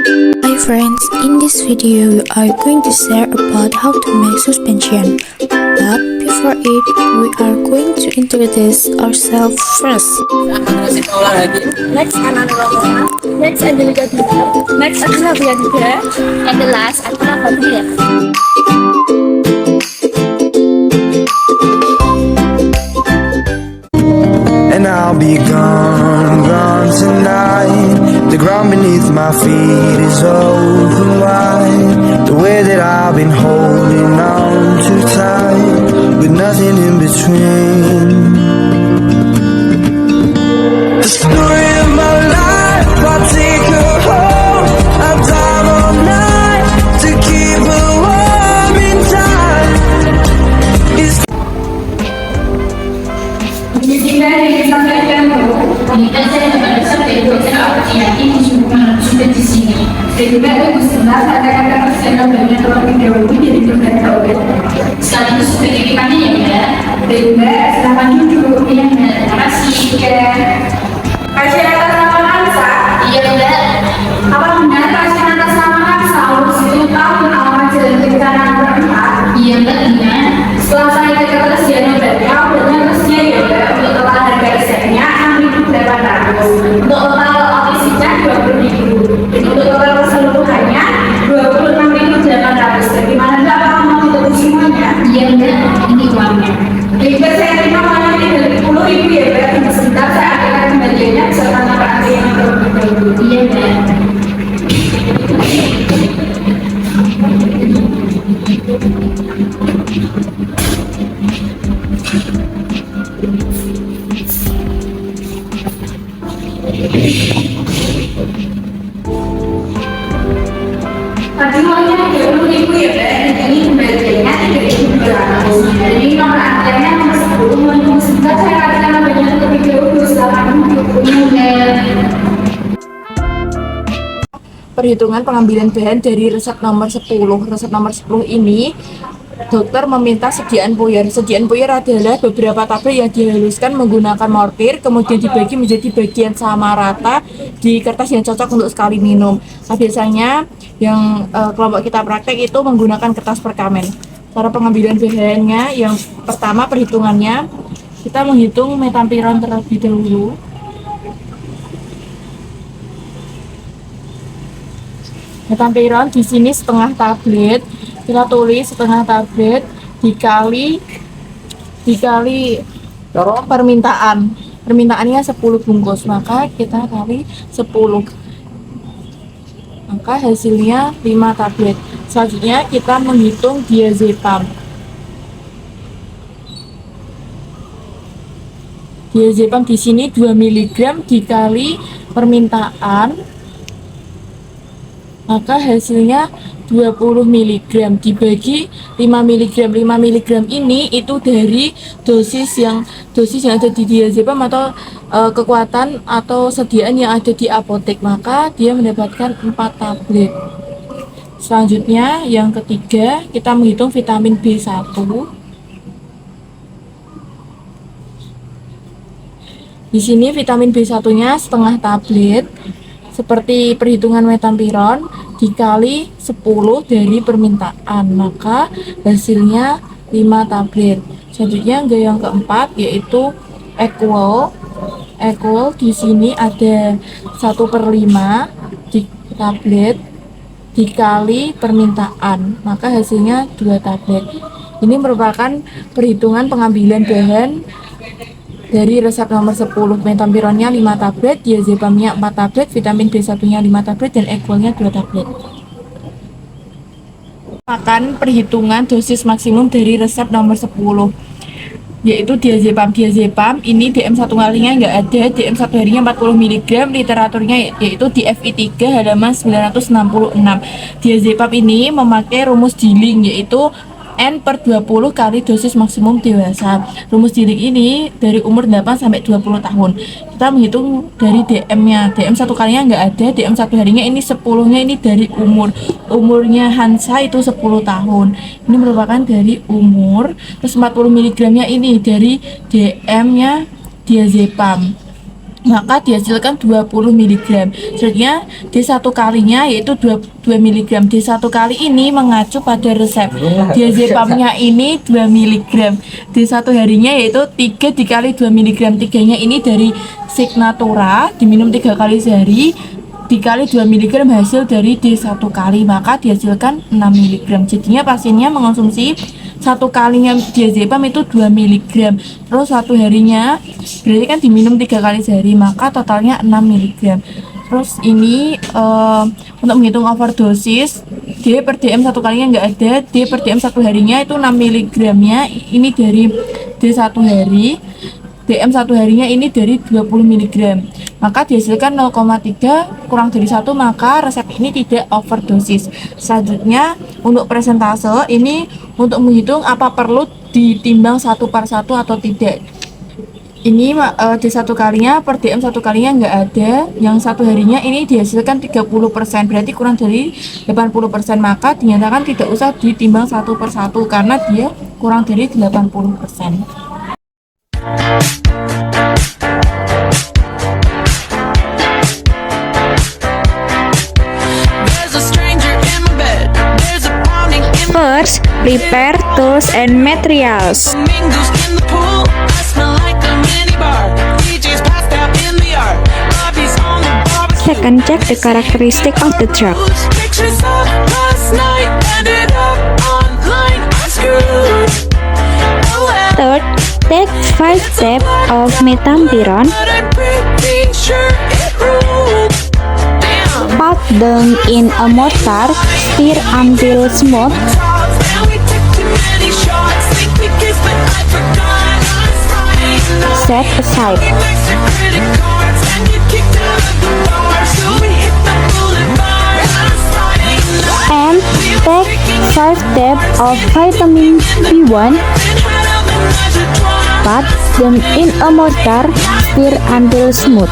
Hi friends, in this video we are going to share about how to make suspension. But before it, we are going to introduce ourselves first. Next kanan Romo, next Angelica Dita, next Adila Bianca, and the last Adila Fadila. And I'll be gone, gone tonight. The ground beneath my feet is open wide. The way that I've been holding on too tight, with nothing in between. The story of my life, I'll take her home. I'll dive all night to keep her warm in time. It's Sekaligus pendidikannya ya, sehingga silahkan duduk yang kasih ke kasih atas nama Ansa. Iya enggak? Apa benar kasih atas nama Ansa? Umur 10 tahun awal jalan kencana berempat. Iya enggak benar. Setelah saya ke ketersian obatnya, obatnya tersedia ya enggak. Untuk total harga resepnya 6.800. Untuk total operasinya 20.000. Dan untuk total keseluruhannya 26.800. Bagaimana enggak Pak mau untuk semuanya? Iya enggak, ini uangnya. Jika saya terima uangnya ini dari 10.000 ya berarti sebentar saya akan kembaliannya beserta nomor antrian yang terlebih dahulu. Iya enggak. Tadi uangnya 30.000 ya Mbak, ini kembaliannya 3.200. Jadi nomor antriannya nomor 10. Menunggu sebentar saya akan nomornya terlebih dahulu. Silakan menghubungi. Perhitungan pengambilan bahan dari resep nomor 10. Resep nomor 10 ini dokter meminta sediaan puyer. Sediaan puyer adalah beberapa tablet yang dihaluskan menggunakan mortir, kemudian dibagi menjadi bagian sama rata di kertas yang cocok untuk sekali minum. Nah, biasanya yang kelompok kita praktek itu menggunakan kertas perkamen. Cara pengambilan bahannya, yang pertama perhitungannya, kita menghitung metampiron terlebih dahulu. Metampiron di sini setengah tablet. Kita tulis setengah tablet dikali permintaannya 10 bungkus, maka kita kali 10, maka hasilnya 5 tablet. Selanjutnya kita menghitung diazepam. Diazepam di sini 2 mg dikali permintaan, maka hasilnya 20 mg dibagi 5 mg. 5 mg ini itu dari dosis yang ada di diazepam atau kekuatan atau sediaan yang ada di apotek, maka dia mendapatkan 4 tablet. Selanjutnya yang ketiga, kita menghitung vitamin B1. Di sini vitamin B1-nya setengah tablet. Seperti perhitungan metampiron dikali 10 dari permintaan, maka hasilnya 5 tablet. Selanjutnya yang keempat yaitu equal. Equal di sini ada 1/5 di tablet dikali permintaan, maka hasilnya 2 tablet. Ini merupakan perhitungan pengambilan bahan dari resep nomor 10. Metampironnya 5 tablet, diazepamnya 4 tablet, vitamin B1-nya 5 tablet, dan equalnya 2 tablet. Makan perhitungan dosis maksimum dari resep nomor 10, yaitu diazepam. Diazepam ini DM1 kalinya nggak ada, DM1 harinya 40 mg, literaturnya yaitu di FI3 halaman 966. Diazepam ini memakai rumus Dilling, yaitu N/20 kali dosis maksimum dewasa. Rumus Dilling ini dari umur 8 sampai 20 tahun. Kita menghitung dari DM-nya. DM1 kalinya nggak ada, DM1 harinya ini 10-nya ini dari umurnya Hansa itu 10 tahun. Ini merupakan dari umur. Terus 40 mg-nya ini dari DM-nya diazepam. maka dihasilkan 20 mg. Selanjutnya D1 kalinya yaitu 2 mg. D1 kali ini mengacu pada resep. Diazepamnya ini 2 mg. D1 harinya yaitu 3 dikali 2 mg. 3-nya ini dari Signatura, diminum 3 kali sehari dikali 2 mg hasil dari D1 kali, maka dihasilkan 6 mg. Jadinya pasiennya mengonsumsi 1 kalinya diazepam itu 2 mg, terus 1 harinya berarti kan diminum 3 kali sehari, maka totalnya 6 mg. Terus ini untuk menghitung overdosis, D per DM 1 kalinya nggak ada, D per DM 1 harinya itu 6 mg nya ini dari D1 hari, DM 1 harinya ini dari 20 mg, maka dihasilkan 0,3 kurang dari 1, maka resep ini tidak overdosis. Selanjutnya untuk presentase ini untuk menghitung apa perlu ditimbang 1 per 1 atau tidak. Ini D1 kalinya per DM 1 kalinya nggak ada, yang 1 harinya ini dihasilkan 30%, berarti kurang dari 80%, maka dinyatakan tidak usah ditimbang 1 per 1 karena dia kurang dari 80%. First, prepare tools and materials. Second, check the characteristic of the drug. Third, take 5 steps of methampiron. Put them in a mortar, stir until smooth. Set aside. And take 5 steps of vitamin B1. Put them in a mortar, stir until smooth.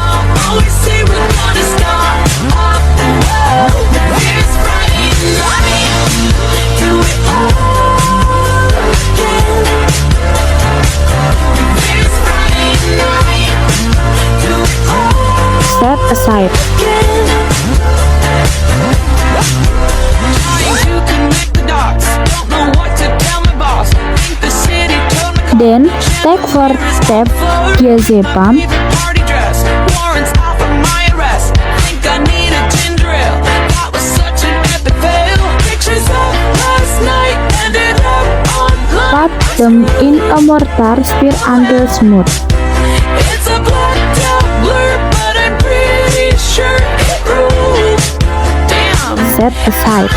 Set aside. Then take 4 step diazepam. Put them in a mortar, stir until smooth. Set aside.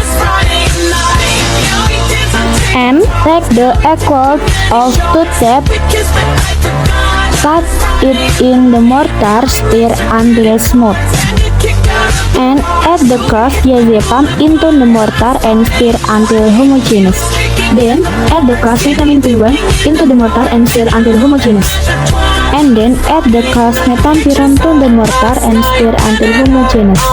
And take the equal of 2 steps, cut it in the mortar, stir until smooth. And add the crushed diazepam into the mortar and stir until homogeneous. Then add the crushed vitamin B1 into the mortar and stir until homogeneous. And then add the crushed methampiron to the mortar and stir until homogeneous.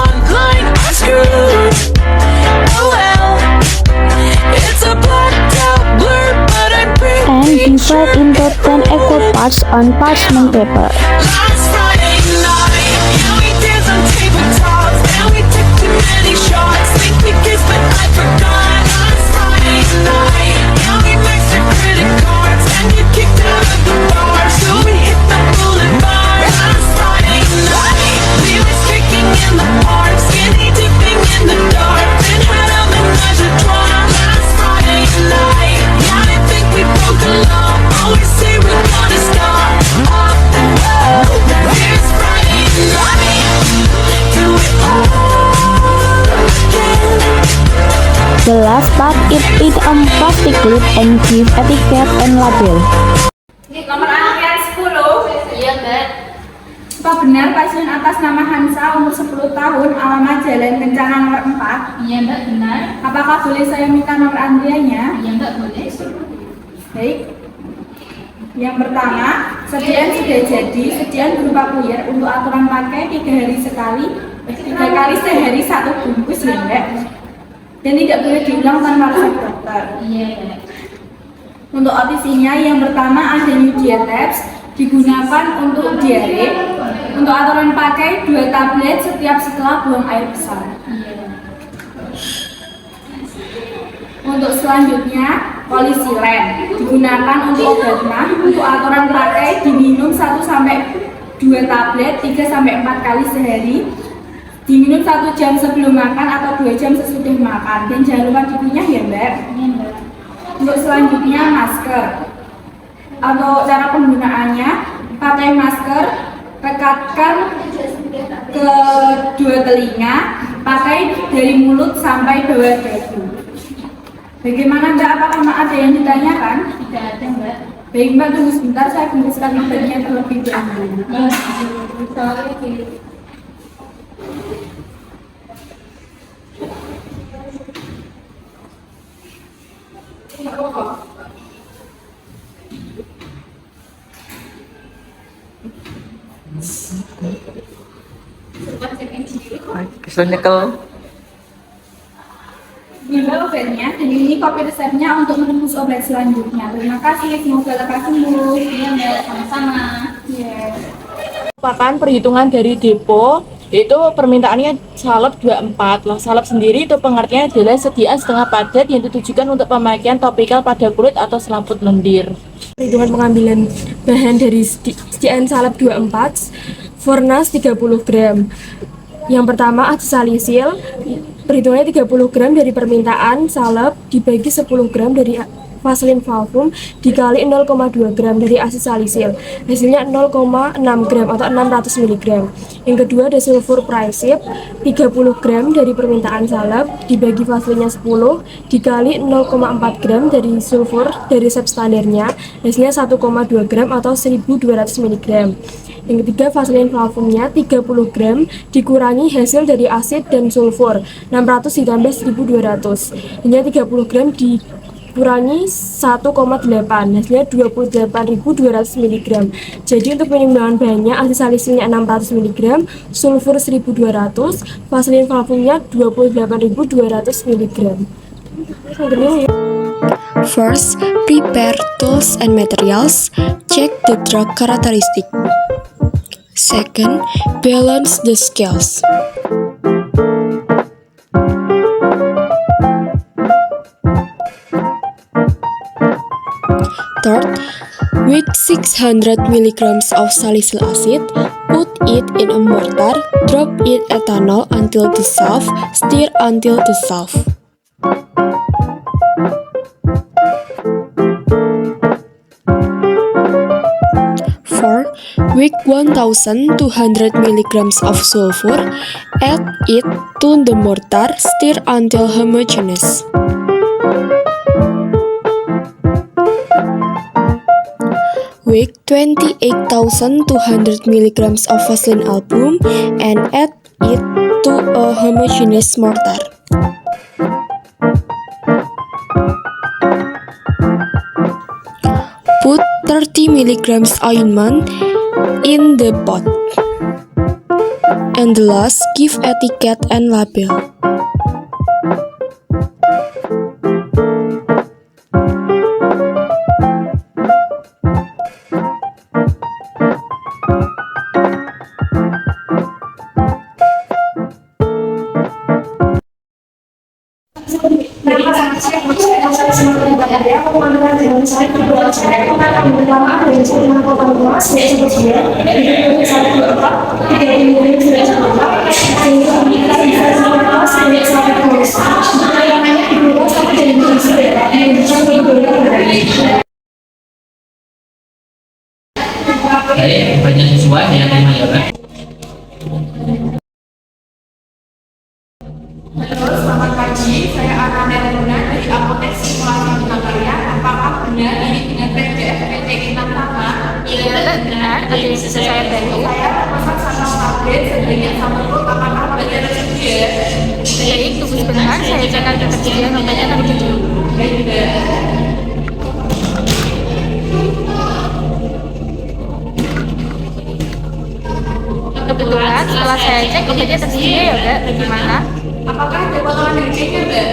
And divide into 10 equal parts on parchment paper. The last part is in a plastic lid and give etiquette and label. Nomor antrian 10. Iya, Mbak. Apa benar pasien atas nama Hansa umur 10 tahun, alamat Jalan Kencangan nomor 4? Iya, Mbak, benar. Apakah boleh saya minta nomor antriannya? Iya, Mbak, boleh. Baik. Yang pertama, sediaan sudah jadi, sediaan berupa puyer untuk aturan pakai 3 hari sekali, 3 kali sehari 1 bungkus ya, Mbak. Dan tidak boleh diulang tanpa resep dokter. Iya, Mbak. Untuk otisinya yang pertama ada New Diatabs, digunakan untuk diare. Untuk aturan pakai 2 tablet setiap setelah buang air besar. Untuk selanjutnya, polisilen digunakan untuk obat mah. Untuk aturan pakai diminum 1-2 tablet 3-4 kali sehari. Diminum 1 jam sebelum makan atau 2 jam sesudah makan. Dan jangan lupa dikunyah ya Mbak. Untuk selanjutnya masker. Atau cara penggunaannya, pakai masker, rekatkan ke 2 telinga, pakai dari mulut sampai bawah dagu. Bagaimana Mbak? Apakah ada yang ditanyakan? Tidak ada Mbak. Baik Mbak, tunggu sebentar, saya tuliskan bagian terlebih dahulu. Kesenyekel. Gula obatnya, dan ini kopi resepnya untuk menembus obat selanjutnya. Terima kasih, semoga lekas sembuh. Iya Mbak, sama-sama. Merupakan perhitungan dari depo, itu permintaannya salep 24. Lah salep sendiri itu pengertiannya adalah sediaan setengah padat yang ditujukan untuk pemakaian topikal pada kulit atau selaput lendir. Perhitungan pengambilan bahan dari sediaan salep 24, Fornas 30 gram. Yang pertama aksesalisil, perhitungannya 30 gram dari permintaan salep dibagi 10 gram dari Vaseline Valvum dikali 0,2 gram dari aksesalisil, hasilnya 0,6 gram atau 600 mg. Yang kedua ada sulfur Pricip, 30 gram dari permintaan salep dibagi Vaseline-nya 10 dikali 0,4 gram dari sulfur dari resep standarnya, hasilnya 1,2 gram atau 1200 mg. Yang ketiga Vaseline Valvum-nya 30 gram dikurangi hasil dari asid dan sulfur 600 ditambah 1200, hanya 30 gram dikurangi 1,8, hasilnya 28.200 mg. Jadi untuk penimbangan bahannya aksesalisilnya 600 mg, sulfur 1200, Vaseline Valvum-nya 28.200 mg. First, prepare tools and materials. Check the drug characteristic. Second, balance the scales. Third, with 600 mg of salicylic acid, put it in a mortar, drop in ethanol until dissolved, stir until dissolved. With 1200 mg of sulfur, add it to the mortar, stir until homogeneous. With 28,200 mg of Vaseline album and add it to a homogeneous mortar. Put 30 mg ointment in the pot. And the last, give etiquette and label. Baik, banyak sesuai ya tema ya Pak. Halo, selamat pagi. Saya Ananda Luna dari Apotek Simulasi Binakarya. Apakah benar ini dengan PDF PTI 6 sama? Iya benar, ada yang bisa saya bantu. Saya memesan satu tablet sebanyak 1 pot. Apakah obatnya tersedia? Baik, tunggu sebentar, saya cek ketersediaan obatnya terlebih dulu. Baik, Kebetulan setelah saya cek obatnya tersedia ya Mbak, bagaimana? apakah ada potongan harganya, Mbak?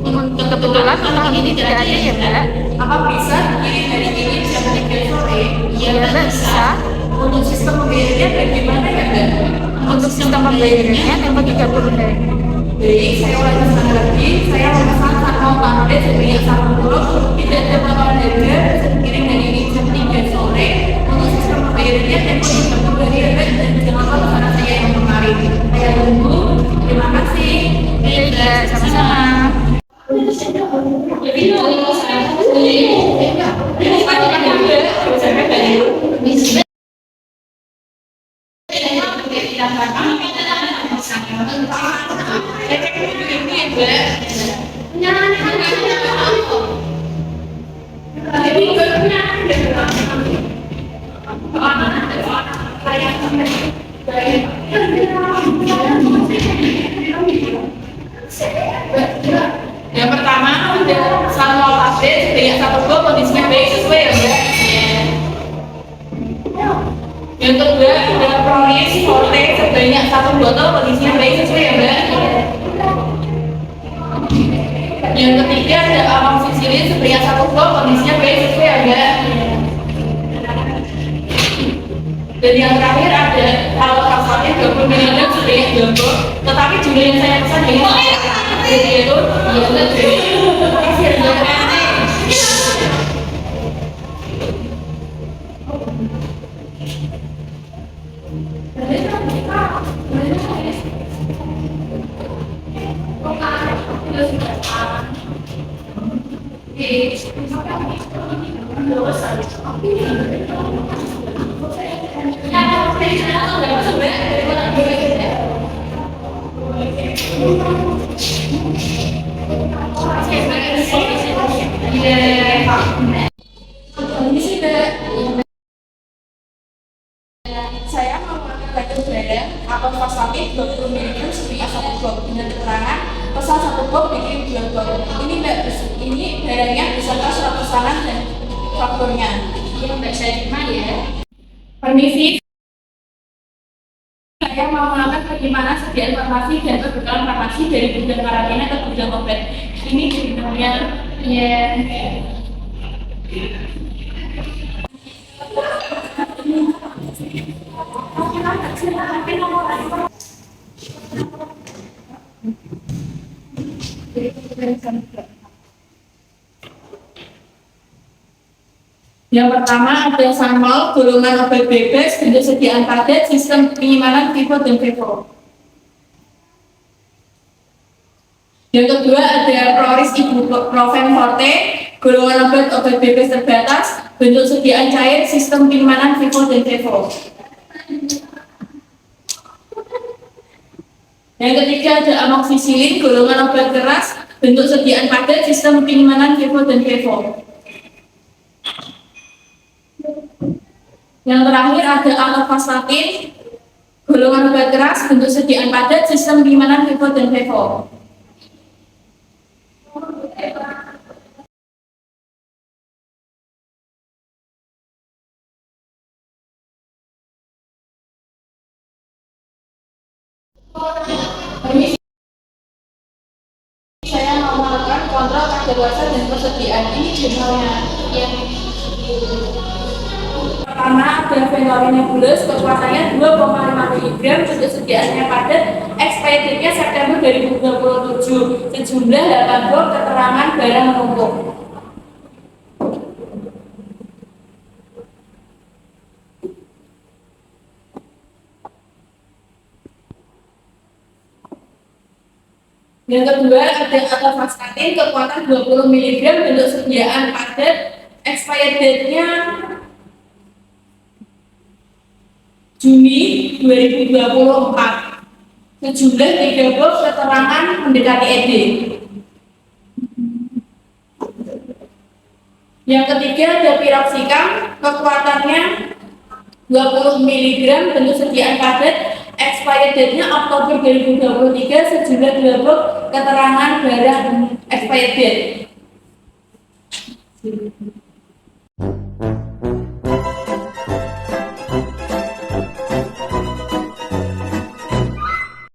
Untuk kebetulan tahun ini tidak ada ya Mbak. Apa bisa dikirim hari ini jam 3 sore? Iya Mbak, bisa. Untuk sistem pembayarannya bagaimana ya Mbak? Untuk sistem pembayarannya tempo 30 hari. Baik, saya ulangi sekali lagi. Saya memesan sarmal paket sebanyak 10 tidak ada potongan harga dikirim dari jam 3 sore. Untuk sistem pembayarannya tempo 30 hari ya Mbak, dan jangan lupa pesanan saya yang kemarin. Saya tunggu. Terima kasih. Iya, sama-sama. Yang pertama udah salmon update sebanyak 1 box kondisinya baik sesuai ya Mbak. Yang kedua ada Pronis Forte sebanyak 1 botol kondisinya baik sesuai ya Mbak. Yang ketiga ada amoxicillin sebanyak 1 box kondisinya baik sesuai ya Mbak. Dan yang terakhir ada alfaksatin 20 mg sebanyak 2 box, tetapi jumlah yang saya pesan hanya jadi itu saya mau mengambil label barang atau fasatin 20 mg sebanyak 1 box dengan keterangan pesan 1 box bikin 2 box. Ini Mbak, ini barangnya beserta surat pesanan dan fakturnya. Yang Mbak saya terima ya. Permisi, saya mau mengambil bagaimana sediaan farmasi dan perbekalan farmasi dari gudang karantina ke gudang obat. Ini gudangnya. Iya. Yang pertama ada Sanmol, golongan obat bebas, bentuk sediaan padat, sistem penyimpanan Vivo dan Vivo. Yang kedua ada Proris Ibuprofen Forte, golongan obat bebas terbatas, bentuk sediaan cair, sistem penyimpanan Vivo dan Vivo. Yang ketiga ada amoxicillin, golongan obat keras, bentuk sediaan padat, sistem penyimpanan Vivo dan Vivo. Yang terakhir ada alfaksatin, golongan obat keras, bentuk sediaan padat, sistem penyimpanan Vivo dan Vivo. Permisi, saya mau melakukan kontrol kadaluarsa dan persediaan. Ini jurnalnya yang pertama ada Ventolin nebulus, kekuatannya 2,5 mg, bentuk sediaannya padat, expired date-nya September 2027, sejumlah 8 box, keterangan barang menumpuk. Yang kedua ada atorvastatin, kekuatan 20 mg, bentuk sediaan padat, expired date-nya Juni 2024, sejumlah 3 box, keterangan mendekati ED. Yang ketiga ada piroxicam, kekuatannya 20 mg, bentuk sediaan padat, expired date-nya Oktober 2023, sejumlah 2 box, keterangan barang expired date.